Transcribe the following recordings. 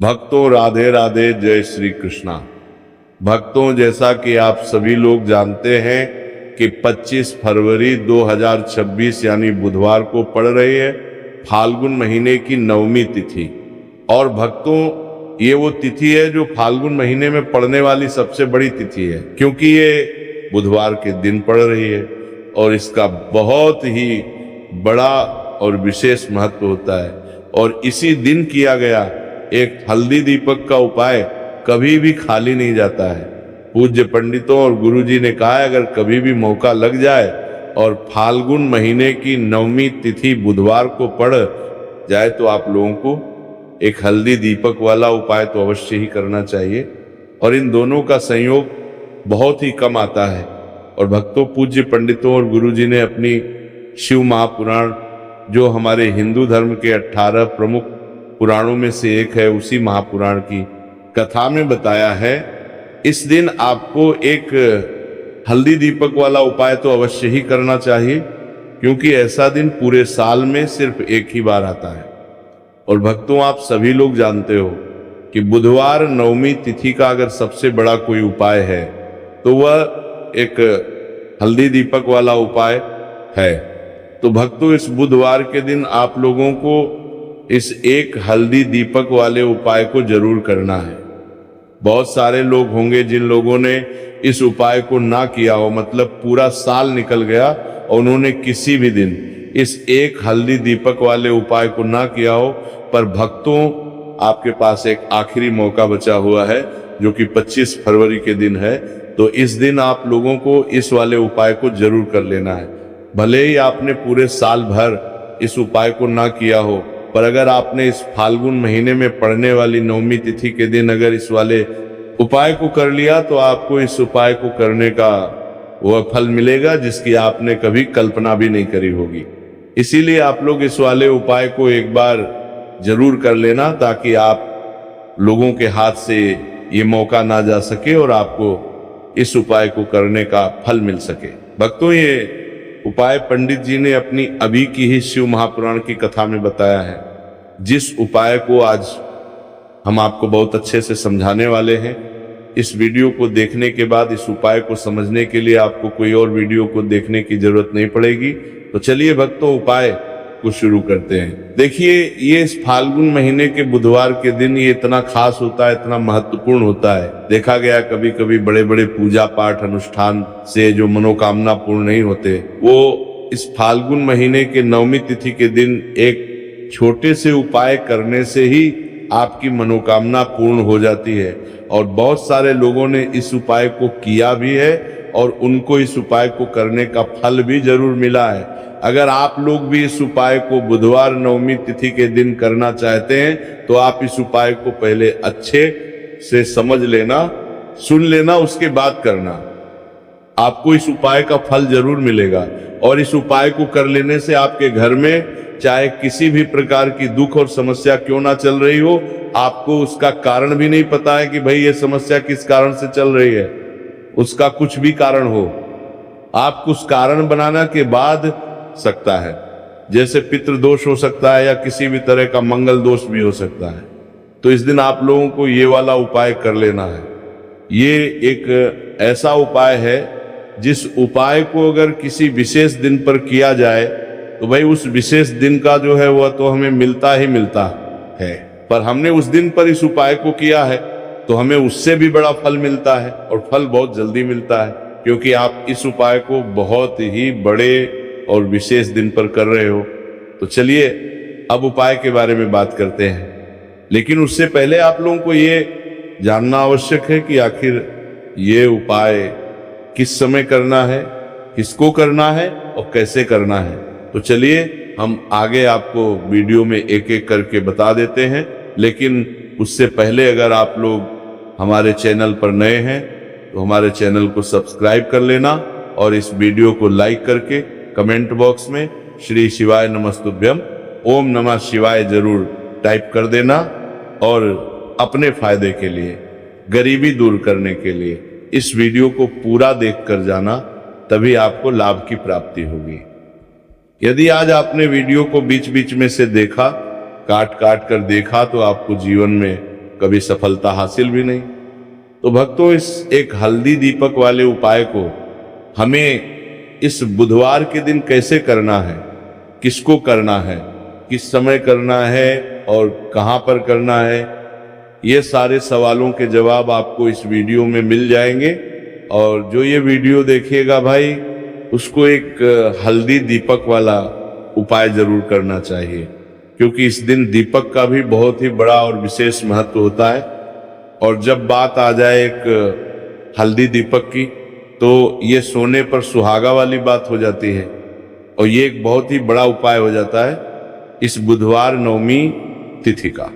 भक्तों राधे राधे, जय श्री कृष्णा। भक्तों, जैसा कि आप सभी लोग जानते हैं कि 25 फरवरी 2026 यानी बुधवार को पड़ रही है फाल्गुन महीने की 9वीं तिथि। और भक्तों, ये वो तिथि है जो फाल्गुन महीने में पड़ने वाली सबसे बड़ी तिथि है, क्योंकि ये बुधवार के दिन पड़ रही है और इसका बहुत ही बड़ा और विशेष महत्व होता है। और इसी दिन किया गया एक हल्दी दीपक का उपाय कभी भी खाली नहीं जाता है। पूज्य पंडितों और गुरुजी ने कहा है, अगर कभी भी मौका लग जाए और फाल्गुन महीने की 9वीं तिथि बुधवार को पड़ जाए तो आप लोगों को एक हल्दी दीपक वाला उपाय तो अवश्य ही करना चाहिए। और इन दोनों का संयोग बहुत ही कम आता है। और भक्तों, पूज्य पंडितों और गुरुजी ने अपनी शिव महापुराण, जो हमारे हिंदू धर्म के 18 प्रमुख पुराणों में से एक है, उसी महापुराण की कथा में बताया है, इस दिन आपको एक हल्दी दीपक वाला उपाय तो अवश्य ही करना चाहिए, क्योंकि ऐसा दिन पूरे साल में सिर्फ एक ही बार आता है। और भक्तों, आप सभी लोग जानते हो कि बुधवार 9वीं तिथि का अगर सबसे बड़ा कोई उपाय है तो वह एक हल्दी दीपक वाला उपाय है। तो भक्तों, इस बुधवार के दिन आप लोगों को इस एक हल्दी दीपक वाले उपाय को जरूर करना है। बहुत सारे लोग होंगे जिन लोगों ने इस उपाय को ना किया हो, मतलब पूरा साल निकल गया और उन्होंने किसी भी दिन इस एक हल्दी दीपक वाले उपाय को ना किया हो। पर भक्तों, आपके पास एक आखिरी मौका बचा हुआ है जो कि 25 फरवरी के दिन है। तो इस दिन आप लोगों को इस वाले उपाय को जरूर कर लेना है। भले ही आपने पूरे साल भर इस उपाय को ना किया हो, पर अगर आपने इस फाल्गुन महीने में पड़ने वाली 9वीं तिथि के दिन अगर इस वाले उपाय को कर लिया तो आपको इस उपाय को करने का वह फल मिलेगा जिसकी आपने कभी कल्पना भी नहीं करी होगी। इसीलिए आप लोग इस वाले उपाय को एक बार जरूर कर लेना, ताकि आप लोगों के हाथ से ये मौका ना जा सके और आपको इस उपाय को करने का फल मिल सके। भक्तों, ये उपाय पंडित जी ने अपनी अभी की ही शिव महापुराण की कथा में बताया है, जिस उपाय को आज हम आपको बहुत अच्छे से समझाने वाले हैं। इस वीडियो को देखने के बाद इस उपाय को समझने के लिए आपको कोई और वीडियो को देखने की जरूरत नहीं पड़ेगी। तो चलिए भक्तों, उपाय को शुरू करते हैं। देखिए, ये इस फाल्गुन महीने के बुधवार के दिन ये इतना खास होता है, इतना महत्वपूर्ण होता है। देखा गया कभी कभी बड़े बड़े पूजा पाठ अनुष्ठान से जो मनोकामना पूर्ण नहीं होते, वो इस फाल्गुन महीने के 9वीं तिथि के दिन एक छोटे से उपाय करने से ही आपकी मनोकामना पूर्ण हो जाती है। और बहुत सारे लोगों ने इस उपाय को किया भी है और उनको इस उपाय को करने का फल भी जरूर मिला है। अगर आप लोग भी इस उपाय को बुधवार 9वीं तिथि के दिन करना चाहते हैं तो आप इस उपाय को पहले अच्छे से समझ लेना, सुन लेना, उसके बाद करना। आपको इस उपाय का फल जरूर मिलेगा। और इस उपाय को कर लेने से आपके घर में चाहे किसी भी प्रकार की दुख और समस्या क्यों ना चल रही हो, आपको उसका कारण भी नहीं पता है कि भाई ये समस्या किस कारण से चल रही है, उसका कुछ भी कारण हो, आप कुछ कारण बनाना के बाद सकता है। जैसे पितृ दोष हो सकता है या किसी भी तरह का मंगल दोष भी हो सकता है। तो इस दिन आप लोगों को ये वाला उपाय कर लेना है। ये एक ऐसा उपाय है जिस उपाय को अगर किसी विशेष दिन पर किया जाए तो भाई उस विशेष दिन का जो है वह तो हमें मिलता ही मिलता है। पर हमने उस दिन पर इस उपाय को किया है तो हमें उससे भी बड़ा फल मिलता है, और फल बहुत जल्दी मिलता है, क्योंकि आप इस उपाय को बहुत ही बड़े और विशेष दिन पर कर रहे हो। तो चलिए अब उपाय के बारे में बात करते हैं। लेकिन उससे पहले आप लोगों को ये जानना आवश्यक है कि आखिर ये उपाय किस समय करना है, किसको करना है और कैसे करना है। तो चलिए हम आगे आपको वीडियो में एक एक करके बता देते हैं। लेकिन उससे पहले अगर आप लोग हमारे चैनल पर नए हैं तो हमारे चैनल को सब्सक्राइब कर लेना और इस वीडियो को लाइक करके कमेंट बॉक्स में श्री शिवाय नमस्तुभ्यम ओम नमः शिवाय जरूर टाइप कर देना। और अपने फायदे के लिए, गरीबी दूर करने के लिए इस वीडियो को पूरा देख कर जाना, तभी आपको लाभ की प्राप्ति होगी। यदि आज आपने वीडियो को बीच बीच में से देखा, काट काट कर देखा, तो आपको जीवन में कभी सफलता हासिल भी नहीं। तो भक्तों, इस एक हल्दी दीपक वाले उपाय को हमें इस बुधवार के दिन कैसे करना है, किसको करना है, किस समय करना है और कहां पर करना है, ये सारे सवालों के जवाब आपको इस वीडियो में मिल जाएंगे। और जो ये वीडियो देखिएगा भाई, उसको एक हल्दी दीपक वाला उपाय जरूर करना चाहिए, क्योंकि इस दिन दीपक का भी बहुत ही बड़ा और विशेष महत्व होता है। और जब बात आ जाए एक हल्दी दीपक की, तो ये सोने पर सुहागा वाली बात हो जाती है और ये एक बहुत ही बड़ा उपाय हो जाता है इस बुधवार नवमी तिथि का।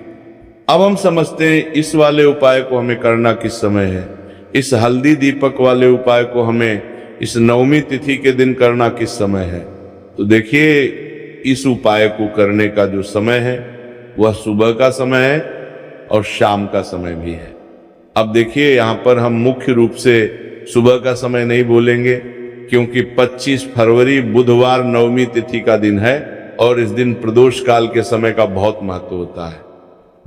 अब हम समझते हैं इस वाले उपाय को हमें करना किस समय है। इस हल्दी दीपक वाले उपाय को हमें इस नवमी तिथि के दिन करना किस समय है। तो देखिए, इस उपाय को करने का जो समय है वह सुबह का समय है और शाम का समय भी है। अब देखिए, यहाँ पर हम मुख्य रूप से सुबह का समय नहीं बोलेंगे, क्योंकि 25 फरवरी बुधवार नवमी तिथि का दिन है और इस दिन प्रदोष काल के समय का बहुत महत्व होता है।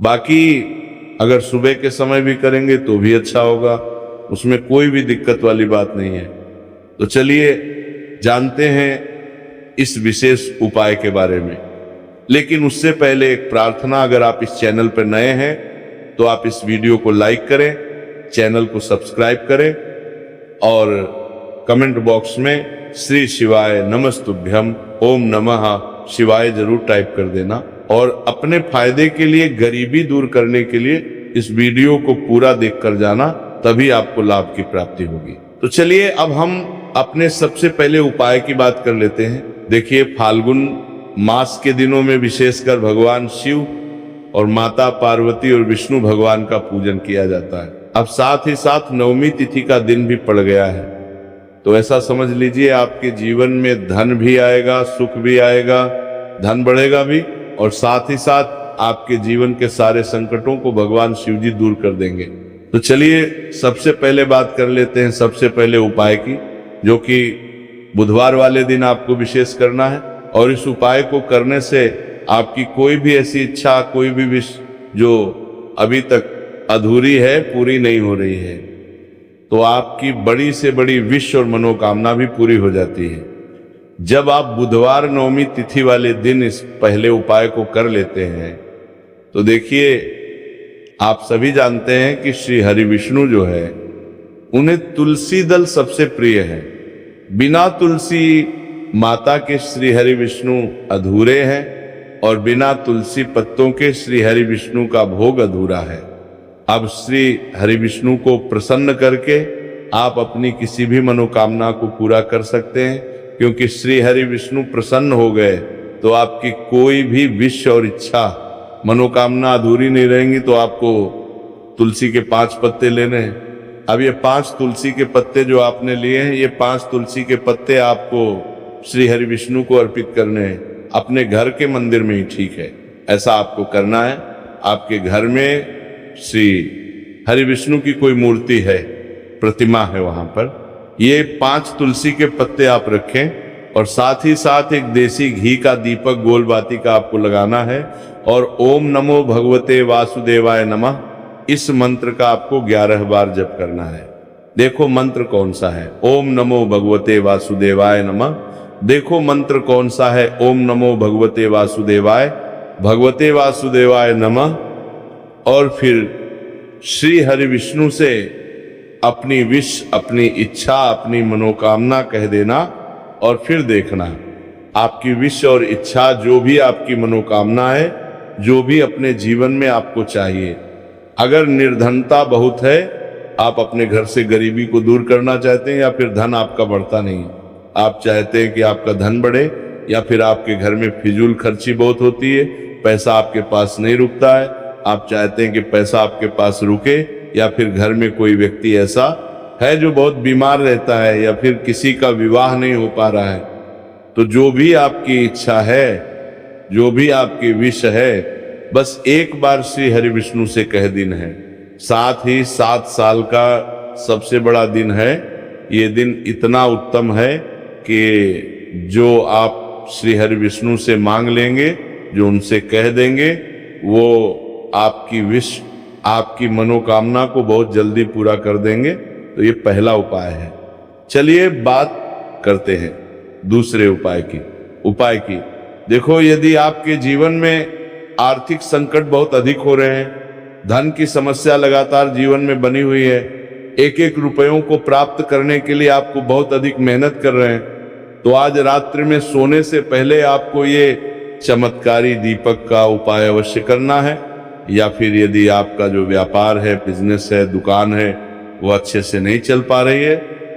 बाकी अगर सुबह के समय भी करेंगे तो भी अच्छा होगा, उसमें कोई भी दिक्कत वाली बात नहीं है। तो चलिए जानते हैं इस विशेष उपाय के बारे में। लेकिन उससे पहले एक प्रार्थना, अगर आप इस चैनल पर नए हैं तो आप इस वीडियो को लाइक करें, चैनल को सब्सक्राइब करें और कमेंट बॉक्स में श्री शिवाय नमस्तुभ्यम ओम नमः शिवाय जरूर टाइप कर देना। और अपने फायदे के लिए, गरीबी दूर करने के लिए इस वीडियो को पूरा देखकर जाना, तभी आपको लाभ की प्राप्ति होगी। तो चलिए अब हम अपने सबसे पहले उपाय की बात कर लेते हैं। देखिए, फाल्गुन मास के दिनों में विशेषकर भगवान शिव और माता पार्वती और विष्णु भगवान का पूजन किया जाता है। अब साथ ही साथ नवमी तिथि का दिन भी पड़ गया है, तो ऐसा समझ लीजिए आपके जीवन में धन भी आएगा, सुख भी आएगा, धन बढ़ेगा भी, और साथ ही साथ आपके जीवन के सारे संकटों को भगवान शिव जी दूर कर देंगे। तो चलिए सबसे पहले बात कर लेते हैं सबसे पहले उपाय की, जो कि बुधवार वाले दिन आपको विशेष करना है। और इस उपाय को करने से आपकी कोई भी ऐसी इच्छा, कोई भी विश जो अभी तक अधूरी है, पूरी नहीं हो रही है, तो आपकी बड़ी से बड़ी विश और मनोकामना भी पूरी हो जाती है। जब आप बुधवार नवमी तिथि वाले दिन इस पहले उपाय को कर लेते हैं, तो देखिए, आप सभी जानते हैं कि श्री हरि विष्णु जो है, उन्हें तुलसी दल सबसे प्रिय है। बिना तुलसी माता के श्री हरि विष्णु अधूरे हैं और बिना तुलसी पत्तों के श्री हरि विष्णु का भोग अधूरा है। अब श्री हरि विष्णु को प्रसन्न करके आप अपनी किसी भी मनोकामना को पूरा कर सकते हैं, क्योंकि श्री हरि विष्णु प्रसन्न हो गए तो आपकी कोई भी विश और इच्छा, मनोकामना अधूरी नहीं रहेंगी। तो आपको तुलसी के 5 पत्ते लेने हैं। अब ये 5 तुलसी के पत्ते जो आपने लिए हैं, ये 5 तुलसी के पत्ते आपको श्री हरि विष्णु को अर्पित करने हैं, अपने घर के मंदिर में ही ठीक है, ऐसा आपको करना है। आपके घर में श्री हरि विष्णु की कोई मूर्ति है, प्रतिमा है, वहां पर ये 5 तुलसी के पत्ते आप रखें और साथ ही साथ एक देसी घी का दीपक गोल बाती का आपको लगाना है और ओम नमो भगवते वासुदेवाय नमः, इस मंत्र का आपको 11 बार जप करना है। देखो मंत्र कौन सा है, ओम नमो भगवते वासुदेवाय नमः। देखो मंत्र कौन सा है, ओम नमो भगवते वासुदेवाय नमः। और फिर श्री हरि विष्णु से अपनी विश, अपनी इच्छा, अपनी मनोकामना कह देना और फिर देखना आपकी विश और इच्छा, जो भी आपकी मनोकामना है, जो भी अपने जीवन में आपको चाहिए। अगर निर्धनता बहुत है, आप अपने घर से गरीबी को दूर करना चाहते हैं, या फिर धन आपका बढ़ता नहीं, आप चाहते हैं कि आपका धन बढ़े, या फिर आपके घर में फिजूल खर्ची बहुत होती है, पैसा आपके पास नहीं रुकता है, आप चाहते हैं कि पैसा आपके पास रुके, या फिर घर में कोई व्यक्ति ऐसा है जो बहुत बीमार रहता है, या फिर किसी का विवाह नहीं हो पा रहा है, तो जो भी आपकी इच्छा है, जो भी आपकी विश है, बस एक बार श्री हरि विष्णु से कह दिन है। साथ ही 7 साल का सबसे बड़ा दिन है। ये दिन इतना उत्तम है कि जो आप श्री हरि विष्णु से मांग लेंगे, जो उनसे कह देंगे, वो आपकी विश आपकी मनोकामना को बहुत जल्दी पूरा कर देंगे। तो ये पहला उपाय है। चलिए बात करते हैं दूसरे उपाय की। देखो, यदि आपके जीवन में आर्थिक संकट बहुत अधिक हो रहे हैं, धन की समस्या लगातार जीवन में बनी हुई है, एक एक रुपयों को प्राप्त करने के लिए आपको बहुत अधिक मेहनत कर रहे हैं, तो आज रात्रि में सोने से पहले आपको ये चमत्कारी दीपक का उपाय अवश्य करना है। या फिर यदि आपका जो व्यापार है, बिजनेस है, दुकान है, वो अच्छे से नहीं चल पा रही है,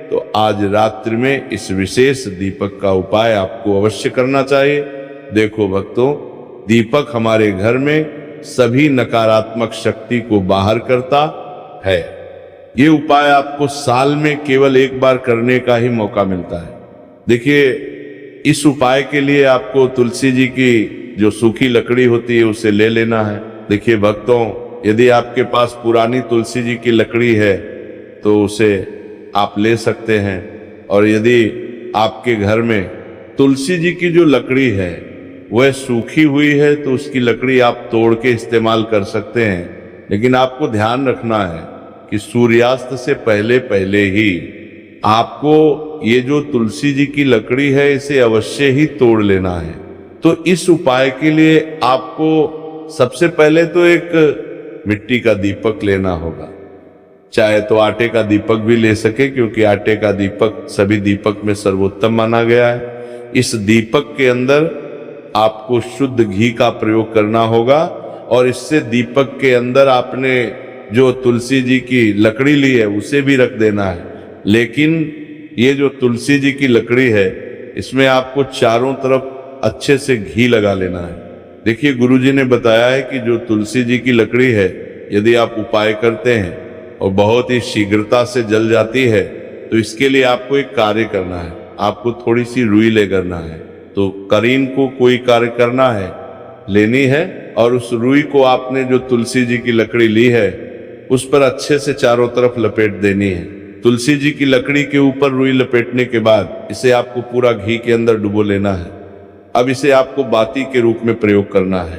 तो आज रात्रि में इस विशेष दीपक का उपाय आपको अवश्य करना चाहिए। देखो भक्तों, दीपक हमारे घर में सभी नकारात्मक शक्ति को बाहर करता है। ये उपाय आपको साल में केवल एक बार करने का ही मौका मिलता है। देखिए, इस उपाय के लिए आपको तुलसी जी की जो सूखी लकड़ी होती है उसे ले लेना है। देखिए भक्तों, यदि आपके पास पुरानी तुलसी जी की लकड़ी है तो उसे आप ले सकते हैं, और यदि आपके घर में तुलसी जी की जो लकड़ी है वह सूखी हुई है तो उसकी लकड़ी आप तोड़ के इस्तेमाल कर सकते हैं। लेकिन आपको ध्यान रखना है कि सूर्यास्त से पहले पहले ही आपको ये जो तुलसी जी की लकड़ी है इसे अवश्य ही तोड़ लेना है। तो इस उपाय के लिए आपको सबसे पहले तो एक मिट्टी का दीपक लेना होगा। चाहे तो आटे का दीपक भी ले सके, क्योंकि आटे का दीपक सभी दीपक में सर्वोत्तम माना गया है। इस दीपक के अंदर आपको शुद्ध घी का प्रयोग करना होगा, और इससे दीपक के अंदर आपने जो तुलसी जी की लकड़ी ली है उसे भी रख देना है। लेकिन ये जो तुलसी जी की लकड़ी है इसमें आपको चारों तरफ अच्छे से घी लगा लेना है। देखिए, गुरुजी ने बताया है कि जो तुलसी जी की लकड़ी है यदि आप उपाय करते हैं और बहुत ही शीघ्रता से जल जाती है, तो इसके लिए आपको एक कार्य करना है। आपको थोड़ी सी रुई ले करना है। तो करीन को कोई कार्य करना है, लेनी है, और उस रुई को आपने जो तुलसी जी की लकड़ी ली है उस पर अच्छे से चारों तरफ लपेट देनी है। तुलसी जी की लकड़ी के ऊपर रुई लपेटने के बाद इसे आपको पूरा घी के अंदर डुबो लेना है। अब इसे आपको बाती के रूप में प्रयोग करना है।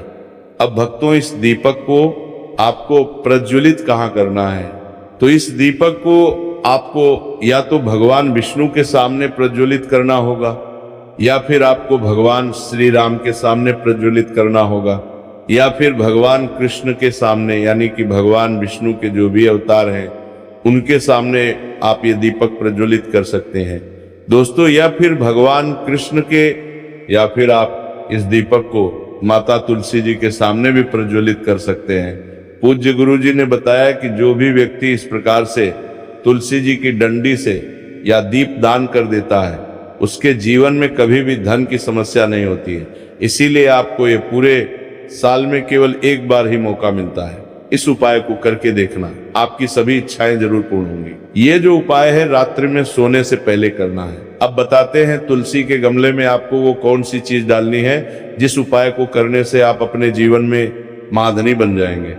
अब भक्तों, इस दीपक को आपको प्रज्वलित कहाँ करना है? तो इस दीपक को आपको या तो भगवान विष्णु के सामने प्रज्वलित करना होगा, या फिर आपको भगवान श्री राम के सामने प्रज्वलित करना होगा, या फिर भगवान कृष्ण के सामने, यानी कि भगवान विष्णु के जो भी अवतार हैं उनके सामने आप ये दीपक प्रज्वलित कर सकते हैं दोस्तों। या फिर भगवान कृष्ण के, या फिर आप इस दीपक को माता तुलसी जी के सामने भी प्रज्वलित कर सकते हैं। पूज्य गुरु जी ने बताया कि जो भी व्यक्ति इस प्रकार से तुलसी जी की डंडी से या दीप दान कर देता है उसके जीवन में कभी भी धन की समस्या नहीं होती है। इसीलिए आपको ये पूरे साल में केवल एक बार ही मौका मिलता है। इस उपाय को करके देखना, आपकी सभी इच्छाएं जरूर पूर्ण होंगी। ये जो उपाय है रात्रि में सोने से पहले करना है। अब बताते हैं तुलसी के गमले में आपको वो कौन सी चीज डालनी है जिस उपाय को करने से आप अपने जीवन में महाधनी बन जाएंगे।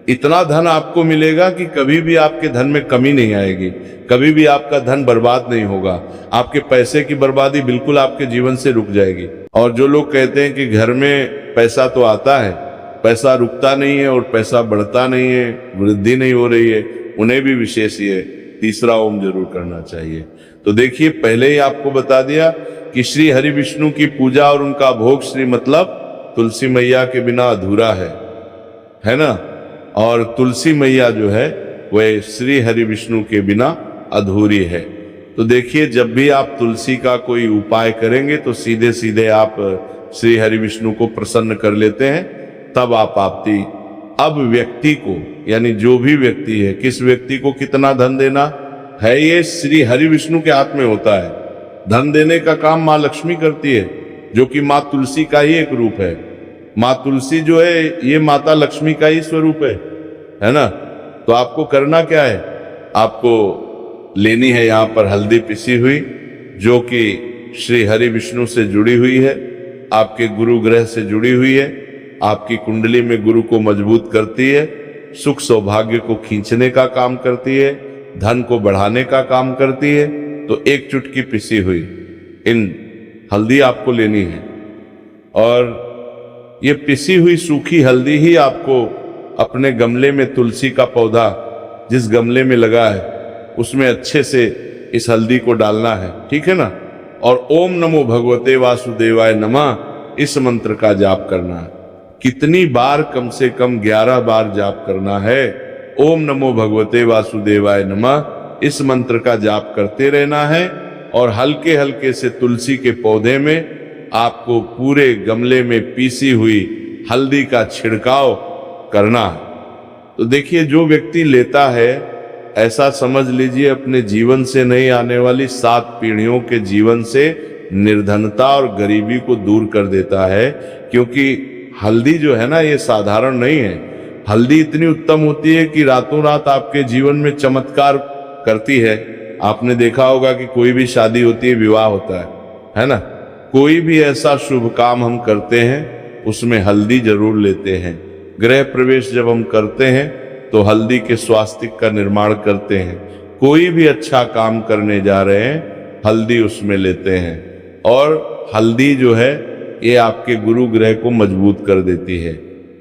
इतना धन आपको मिलेगा कि कभी भी आपके धन में कमी नहीं आएगी, कभी भी आपका धन बर्बाद नहीं होगा। आपके पैसे की बर्बादी बिल्कुल आपके जीवन से रुक जाएगी। और जो लोग कहते हैं कि घर में पैसा तो आता है, पैसा रुकता नहीं है और पैसा बढ़ता नहीं है, वृद्धि नहीं हो रही है, उन्हें भी विशेष ये तीसरा ओम जरूर करना चाहिए। तो देखिए, पहले ही आपको बता दिया कि श्री हरि विष्णु की पूजा और उनका भोग श्री मतलब तुलसी मैया के बिना अधूरा है ना। और तुलसी मैया जो है वह श्री हरि विष्णु के बिना अधूरी है। तो देखिए, जब भी आप तुलसी का कोई उपाय करेंगे तो सीधे सीधे आप श्री हरि विष्णु को प्रसन्न कर लेते हैं। तब आप आपकी अब व्यक्ति को, यानी जो भी व्यक्ति है, किस व्यक्ति को कितना धन देना है ये श्री हरि विष्णु के हाथ में होता है। धन देने का काम माँ लक्ष्मी करती है, जो कि माँ तुलसी का ही एक रूप है। माँ तुलसी जो है ये माता लक्ष्मी का ही स्वरूप है ना। तो आपको करना क्या है, आपको लेनी है यहाँ पर हल्दी पिसी हुई, जो कि श्री हरि विष्णु से जुड़ी हुई है, आपके गुरु ग्रह से जुड़ी हुई है, आपकी कुंडली में गुरु को मजबूत करती है, सुख सौभाग्य को खींचने का काम करती है, धन को बढ़ाने का काम करती है। तो एक चुटकी पिसी हुई इन हल्दी आपको लेनी है, और ये पिसी हुई सूखी हल्दी ही आपको अपने गमले में तुलसी का पौधा जिस गमले में लगा है उसमें अच्छे से इस हल्दी को डालना है, ठीक है ना। और ओम नमो भगवते वासुदेवाय नमः इस मंत्र का जाप करना है। कितनी बार? कम से कम 11 बार जाप करना है। ओम नमो भगवते वासुदेवाय नमः इस मंत्र का जाप करते रहना है और हल्के हल्के से तुलसी के पौधे में आपको पूरे गमले में पीसी हुई हल्दी का छिड़काव करना है। तो देखिए, जो व्यक्ति लेता है ऐसा समझ लीजिए अपने जीवन से नहीं आने वाली 7 पीढ़ियों के जीवन से निर्धनता और गरीबी को दूर कर देता है। क्योंकि हल्दी जो है ना, ये साधारण नहीं है। हल्दी इतनी उत्तम होती है कि रातों रात आपके जीवन में चमत्कार करती है। आपने देखा होगा कि कोई भी शादी होती है, विवाह होता है ना, कोई भी ऐसा शुभ काम हम करते हैं उसमें हल्दी जरूर लेते हैं। गृह प्रवेश जब हम करते हैं तो हल्दी के स्वास्तिक का निर्माण करते हैं। कोई भी अच्छा काम करने जा रहे हैं हल्दी उसमें लेते हैं। और हल्दी जो है ये आपके गुरु ग्रह को मजबूत कर देती है।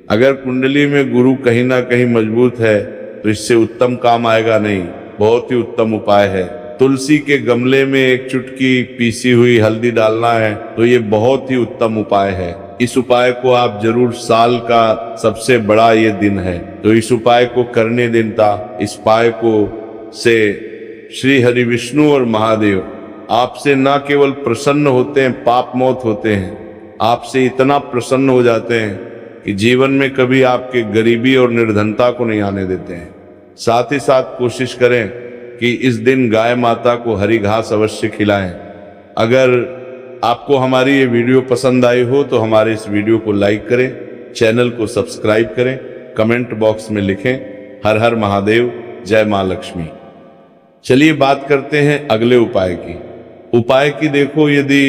अगर कुंडली में गुरु कहीं ना कहीं मजबूत है तो इससे उत्तम काम आएगा नहीं। बहुत ही उत्तम उपाय है। तुलसी के गमले में एक चुटकी पीसी हुई हल्दी डालना है तो ये बहुत ही उत्तम उपाय है। इस उपाय को आप जरूर, साल का सबसे बड़ा ये दिन है तो इस उपाय को करने देता। इस उपाय को से श्री हरि विष्णु और महादेव आपसे न केवल प्रसन्न होते हैं, पाप मोक्त होते हैं, आपसे इतना प्रसन्न हो जाते हैं कि जीवन में कभी आपके गरीबी और निर्धनता को नहीं आने देते हैं। साथ ही साथ कोशिश करें कि इस दिन गाय माता को हरी घास अवश्य खिलाएं। अगर आपको हमारी ये वीडियो पसंद आई हो तो हमारे इस वीडियो को लाइक करें, चैनल को सब्सक्राइब करें, कमेंट बॉक्स में लिखें हर हर महादेव, जय मां लक्ष्मी। चलिए बात करते हैं अगले उपाय की। उपाय की देखो, यदि